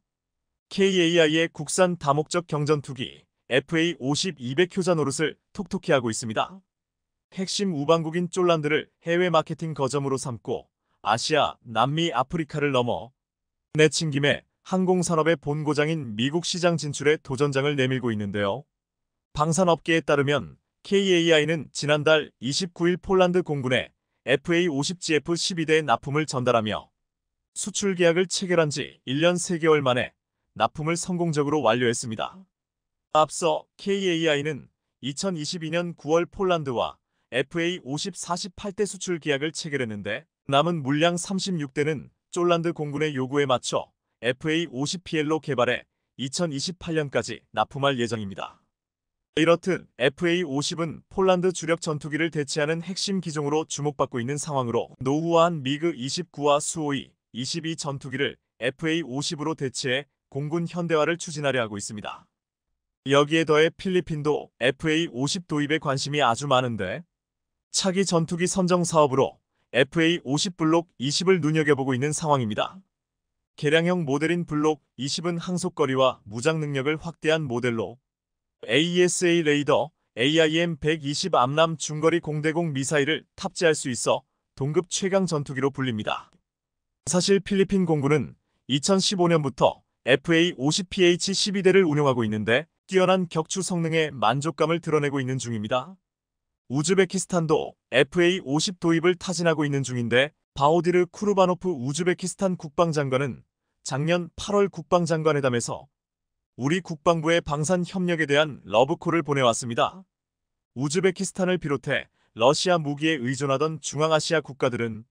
KAI의 국산 다목적 경전투기 FA-50 200효자 노릇을 톡톡히 하고 있습니다. 핵심 우방국인 쫄란드를 해외 마케팅 거점으로 삼고 아시아, 남미, 아프리카를 넘어 내친김에 항공산업의 본고장인 미국 시장 진출에 도전장을 내밀고 있는데요. 방산업계에 따르면 KAI는 지난달 29일 폴란드 공군에 FA-50GF 12대 납품을 전달하며 수출 계약을 체결한 지 1년 3개월 만에 납품을 성공적으로 완료했습니다. 앞서 KAI는 2022년 9월 폴란드와 FA-50 48대 수출 계약을 체결했는데 남은 물량 36대는 쫄란드 공군의 요구에 맞춰 FA-50PL로 개발해 2028년까지 납품할 예정입니다. 이렇듯 FA-50은 폴란드 주력 전투기를 대체하는 핵심 기종으로 주목받고 있는 상황으로 노후화한 미그 29와 수호이 22 전투기를 FA-50으로 대체해 공군 현대화를 추진하려 하고 있습니다. 여기에 더해 필리핀도 FA-50 도입에 관심이 아주 많은데 차기 전투기 선정 사업으로 FA-50 블록 20을 눈여겨보고 있는 상황입니다. 개량형 모델인 블록 20은 항속거리와 무장 능력을 확대한 모델로 AESA 레이더, AIM-120 암람 중거리 공대공 미사일을 탑재할 수 있어 동급 최강 전투기로 불립니다. 사실 필리핀 공군은 2015년부터 FA-50PH-12대를 운용하고 있는데 뛰어난 격추 성능에 만족감을 드러내고 있는 중입니다. 우즈베키스탄도 FA-50 도입을 타진하고 있는 중인데 바오디르 쿠르바노프 우즈베키스탄 국방장관은 작년 8월 국방장관회담에서 우리 국방부의 방산 협력에 대한 러브콜을 보내왔습니다. 우즈베키스탄을 비롯해 러시아 무기에 의존하던 중앙아시아 국가들은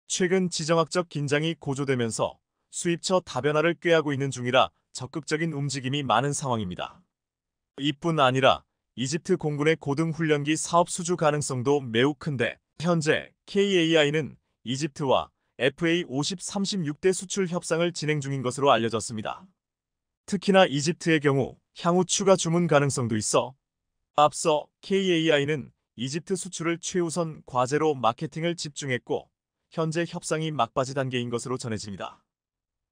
최근 지정학적 긴장이 고조되면서 수입처 다변화를 꾀하고 있는 중이라 적극적인 움직임이 많은 상황입니다. 이뿐 아니라 이집트 공군의 고등훈련기 사업 수주 가능성도 매우 큰데 현재 KAI는 이집트와 FA-50 36대 수출 협상을 진행 중인 것으로 알려졌습니다. 특히나 이집트의 경우 향후 추가 주문 가능성도 있어 앞서 KAI는 이집트 수출을 최우선 과제로 마케팅을 집중했고 현재 협상이 막바지 단계인 것으로 전해집니다.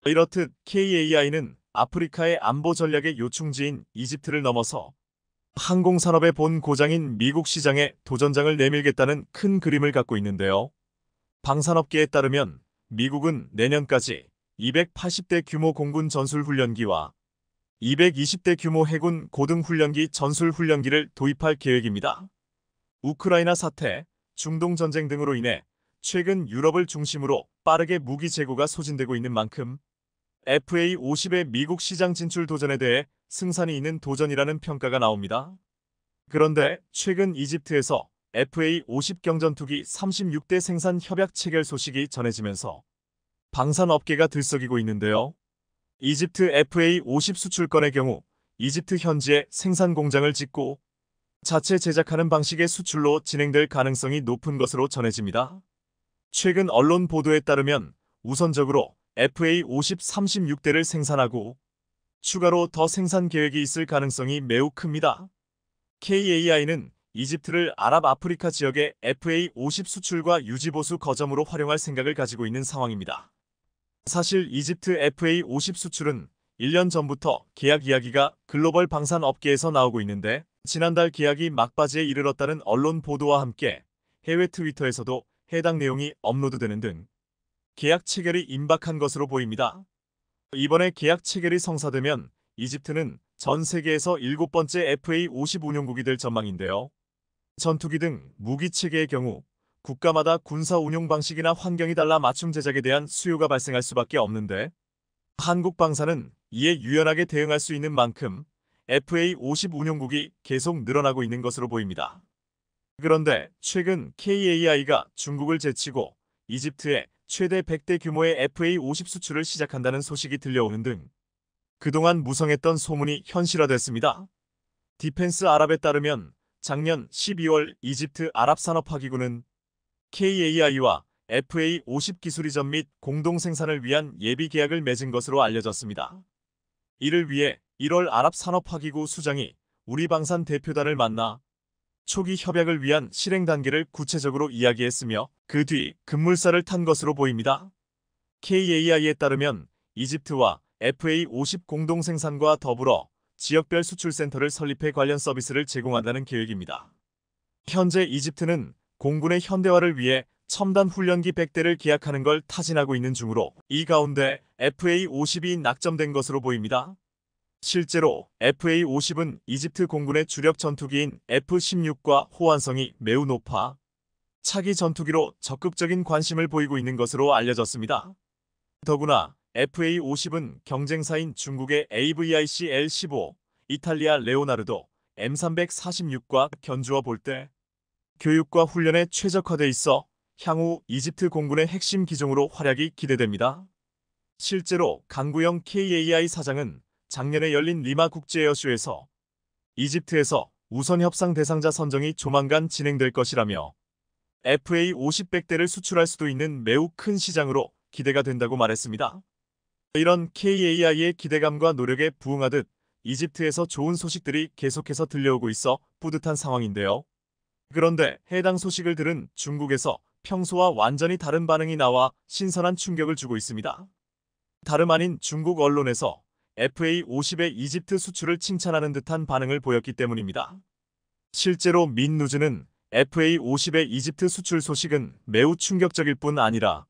이렇듯 KAI는 아프리카의 안보 전략의 요충지인 이집트를 넘어서 항공산업의 본 고장인 미국 시장에 도전장을 내밀겠다는 큰 그림을 갖고 있는데요. 방산업계에 따르면 미국은 내년까지 280대 규모 공군 전술훈련기와 220대 규모 해군 고등훈련기 전술훈련기를 도입할 계획입니다. 우크라이나 사태, 중동 전쟁 등으로 인해 최근 유럽을 중심으로 빠르게 무기 재고가 소진되고 있는 만큼 FA-50의 미국 시장 진출 도전에 대해 승산이 있는 도전이라는 평가가 나옵니다. 그런데 최근 이집트에서 FA-50 경전투기 36대 생산 협약 체결 소식이 전해지면서 방산업계가 들썩이고 있는데요. 이집트 FA-50 수출건의 경우 이집트 현지에 생산 공장을 짓고 자체 제작하는 방식의 수출로 진행될 가능성이 높은 것으로 전해집니다. 최근 언론 보도에 따르면 우선적으로 FA-50 36대를 생산하고 추가로 더 생산 계획이 있을 가능성이 매우 큽니다. KAI는 이집트를 아랍 아프리카 지역의 FA-50 수출과 유지보수 거점으로 활용할 생각을 가지고 있는 상황입니다. 사실 이집트 FA-50 수출은 1년 전부터 계약 이야기가 글로벌 방산 업계에서 나오고 있는데 지난달 계약이 막바지에 이르렀다는 언론 보도와 함께 해외 트위터에서도 해당 내용이 업로드되는 등 계약 체결이 임박한 것으로 보입니다. 이번에 계약 체결이 성사되면 이집트는 전 세계에서 7번째 FA-50 운용국이 될 전망인데요. 전투기 등 무기체계의 경우 국가마다 군사 운용 방식이나 환경이 달라 맞춤 제작에 대한 수요가 발생할 수밖에 없는데 한국 방산은 이에 유연하게 대응할 수 있는 만큼 FA-50 운용국이 계속 늘어나고 있는 것으로 보입니다. 그런데 최근 KAI가 중국을 제치고 이집트에 최대 100대 규모의 FA-50 수출을 시작한다는 소식이 들려오는 등 그동안 무성했던 소문이 현실화됐습니다. 디펜스 아랍에 따르면 작년 12월 이집트 아랍산업화기구는 KAI와 FA-50 기술 이전 및 공동 생산을 위한 예비 계약을 맺은 것으로 알려졌습니다. 이를 위해 1월 아랍산업화기구 수장이 우리 방산 대표단을 만나 초기 협약을 위한 실행 단계를 구체적으로 이야기했으며 그 뒤 급물살을 탄 것으로 보입니다. KAI에 따르면 이집트와 FA-50 공동 생산과 더불어 지역별 수출센터를 설립해 관련 서비스를 제공한다는 계획입니다. 현재 이집트는 공군의 현대화를 위해 첨단 훈련기 100대를 계약하는 걸 타진하고 있는 중으로 이 가운데 FA-50이 낙점된 것으로 보입니다. 실제로 FA-50은 이집트 공군의 주력 전투기인 F-16과 호환성이 매우 높아 차기 전투기로 적극적인 관심을 보이고 있는 것으로 알려졌습니다. 더구나 FA-50은 경쟁사인 중국의 AVIC L-15, 이탈리아 레오나르도 M346과 견주어 볼 때 교육과 훈련에 최적화돼 있어 향후 이집트 공군의 핵심 기종으로 활약이 기대됩니다. 실제로 강구영 KAI 사장은 작년에 열린 리마 국제에어쇼에서 이집트에서 우선 협상 대상자 선정이 조만간 진행될 것이라며 FA50 100대를 수출할 수도 있는 매우 큰 시장으로 기대가 된다고 말했습니다. 이런 KAI의 기대감과 노력에 부응하듯 이집트에서 좋은 소식들이 계속해서 들려오고 있어 뿌듯한 상황인데요. 그런데 해당 소식을 들은 중국에서 평소와 완전히 다른 반응이 나와 신선한 충격을 주고 있습니다. 다름 아닌 중국 언론에서 FA50의 이집트 수출을 칭찬하는 듯한 반응을 보였기 때문입니다. 실제로 민누즈는 FA50의 이집트 수출 소식은 매우 충격적일 뿐 아니라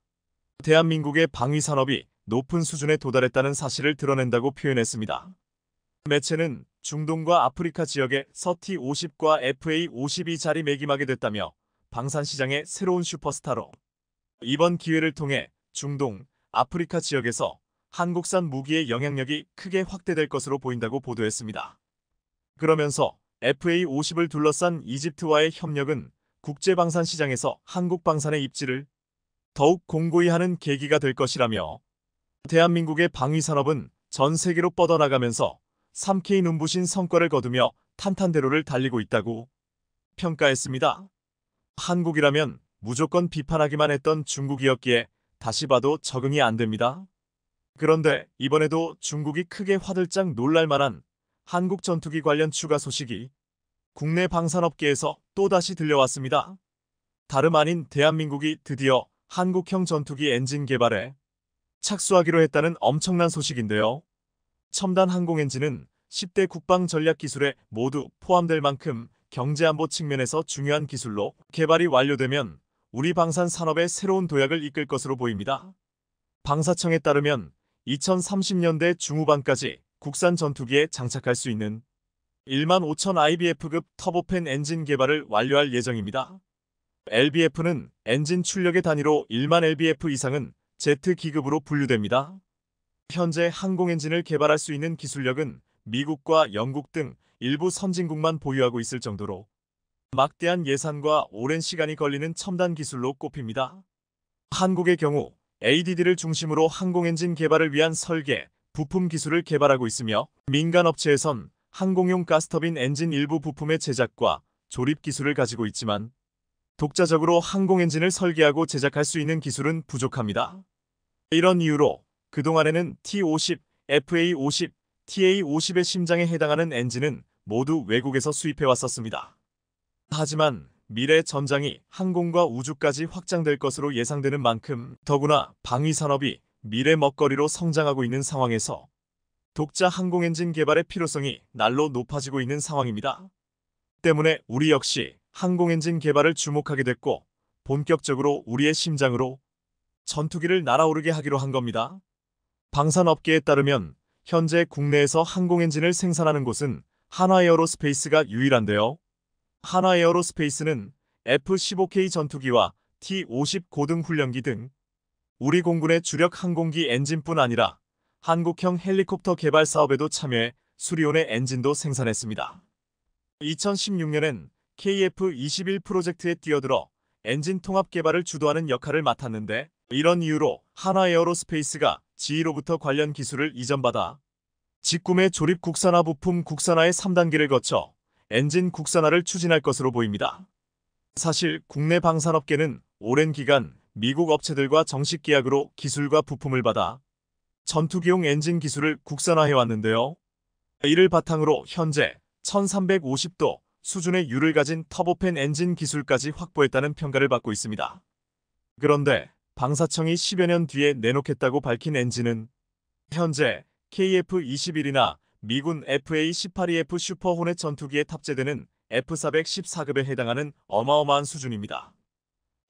대한민국의 방위 산업이 높은 수준에 도달했다는 사실을 드러낸다고 표현했습니다. 매체는 중동과 아프리카 지역에 서티50과 FA50이 자리매김하게 됐다며 방산시장의 새로운 슈퍼스타로 이번 기회를 통해 중동, 아프리카 지역에서 한국산 무기의 영향력이 크게 확대될 것으로 보인다고 보도했습니다. 그러면서 FA50을 둘러싼 이집트와의 협력은 국제방산시장에서 한국 방산의 입지를 더욱 공고히 하는 계기가 될 것이라며 대한민국의 방위산업은 전 세계로 뻗어나가면서 3K 눈부신 성과를 거두며 탄탄대로를 달리고 있다고 평가했습니다. 한국이라면 무조건 비판하기만 했던 중국이었기에 다시 봐도 적응이 안 됩니다. 그런데 이번에도 중국이 크게 화들짝 놀랄 만한 한국 전투기 관련 추가 소식이 국내 방산업계에서 또다시 들려왔습니다. 다름 아닌 대한민국이 드디어 한국형 전투기 엔진 개발에 착수하기로 했다는 엄청난 소식인데요. 첨단 항공 엔진은 10대 국방 전략 기술에 모두 포함될 만큼 경제안보 측면에서 중요한 기술로 개발이 완료되면 우리 방산 산업의 새로운 도약을 이끌 것으로 보입니다. 방사청에 따르면 2030년대 중후반까지 국산 전투기에 장착할 수 있는 15,000 IBF급 터보팬 엔진 개발을 완료할 예정입니다. LBF는 엔진 출력의 단위로 1만 LBF 이상은 Z기급으로 분류됩니다. 현재 항공 엔진을 개발할 수 있는 기술력은 미국과 영국 등 일부 선진국만 보유하고 있을 정도로 막대한 예산과 오랜 시간이 걸리는 첨단 기술로 꼽힙니다. 한국의 경우 ADD를 중심으로 항공 엔진 개발을 위한 설계, 부품 기술을 개발하고 있으며 민간 업체에선 항공용 가스터빈 엔진 일부 부품의 제작과 조립 기술을 가지고 있지만 독자적으로 항공 엔진을 설계하고 제작할 수 있는 기술은 부족합니다. 이런 이유로 그동안에는 T50, FA50, TA50의 심장에 해당하는 엔진은 모두 외국에서 수입해 왔었습니다. 하지만 미래 전장이 항공과 우주까지 확장될 것으로 예상되는 만큼 더구나 방위산업이 미래 먹거리로 성장하고 있는 상황에서 독자 항공 엔진 개발의 필요성이 날로 높아지고 있는 상황입니다. 때문에 우리 역시 항공 엔진 개발을 주목하게 됐고 본격적으로 우리의 심장으로 전투기를 날아오르게 하기로 한 겁니다. 방산업계에 따르면 현재 국내에서 항공 엔진을 생산하는 곳은 한화에어로스페이스가 유일한데요. 한화에어로스페이스는 F-15K 전투기와 T-50 고등 훈련기 등 우리 공군의 주력 항공기 엔진뿐 아니라 한국형 헬리콥터 개발 사업에도 참여해 수리온의 엔진도 생산했습니다. 2016년엔 KF-21 프로젝트에 뛰어들어 엔진 통합 개발을 주도하는 역할을 맡았는데 이런 이유로 한화에어로스페이스가 GE로부터 관련 기술을 이전받아 직구매 조립 국산화 부품 국산화의 3단계를 거쳐 엔진 국산화를 추진할 것으로 보입니다. 사실 국내 방산업계는 오랜 기간 미국 업체들과 정식 계약으로 기술과 부품을 받아 전투기용 엔진 기술을 국산화해왔는데요. 이를 바탕으로 현재 1350도 수준의 유를 가진 터보팬 엔진 기술까지 확보했다는 평가를 받고 있습니다. 그런데 방사청이 10여 년 뒤에 내놓겠다고 밝힌 엔진은 현재 KF-21이나 미군 FA-18EF 슈퍼호넷 전투기에 탑재되는 F-414급에 해당하는 어마어마한 수준입니다.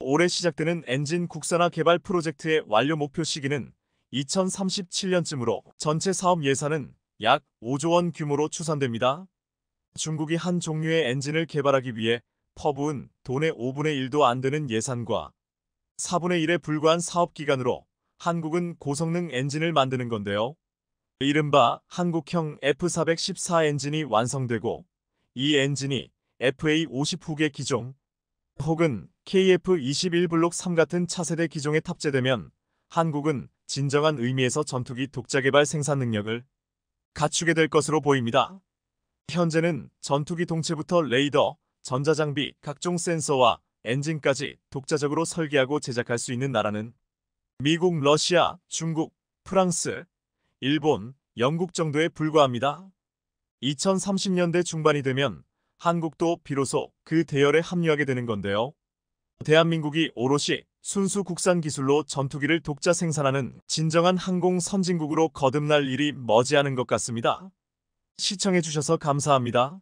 올해 시작되는 엔진 국산화 개발 프로젝트의 완료 목표 시기는 2037년쯤으로 전체 사업 예산은 약 5조 원 규모로 추산됩니다. 중국이 한 종류의 엔진을 개발하기 위해 퍼부은 돈의 5분의 1도 안 되는 예산과 4분의 1에 불과한 사업기간으로 한국은 고성능 엔진을 만드는 건데요. 이른바 한국형 F-414 엔진이 완성되고 이 엔진이 FA-50 후계 기종 혹은 KF-21 블록 3 같은 차세대 기종에 탑재되면 한국은 진정한 의미에서 전투기 독자 개발 생산 능력을 갖추게 될 것으로 보입니다. 현재는 전투기 동체부터 레이더, 전자장비, 각종 센서와 엔진까지 독자적으로 설계하고 제작할 수 있는 나라는 미국, 러시아, 중국, 프랑스, 일본, 영국 정도에 불과합니다. 2030년대 중반이 되면 한국도 비로소 그 대열에 합류하게 되는 건데요. 대한민국이 오롯이 순수 국산 기술로 전투기를 독자 생산하는 진정한 항공 선진국으로 거듭날 일이 머지않은 것 같습니다. 시청해주셔서 감사합니다.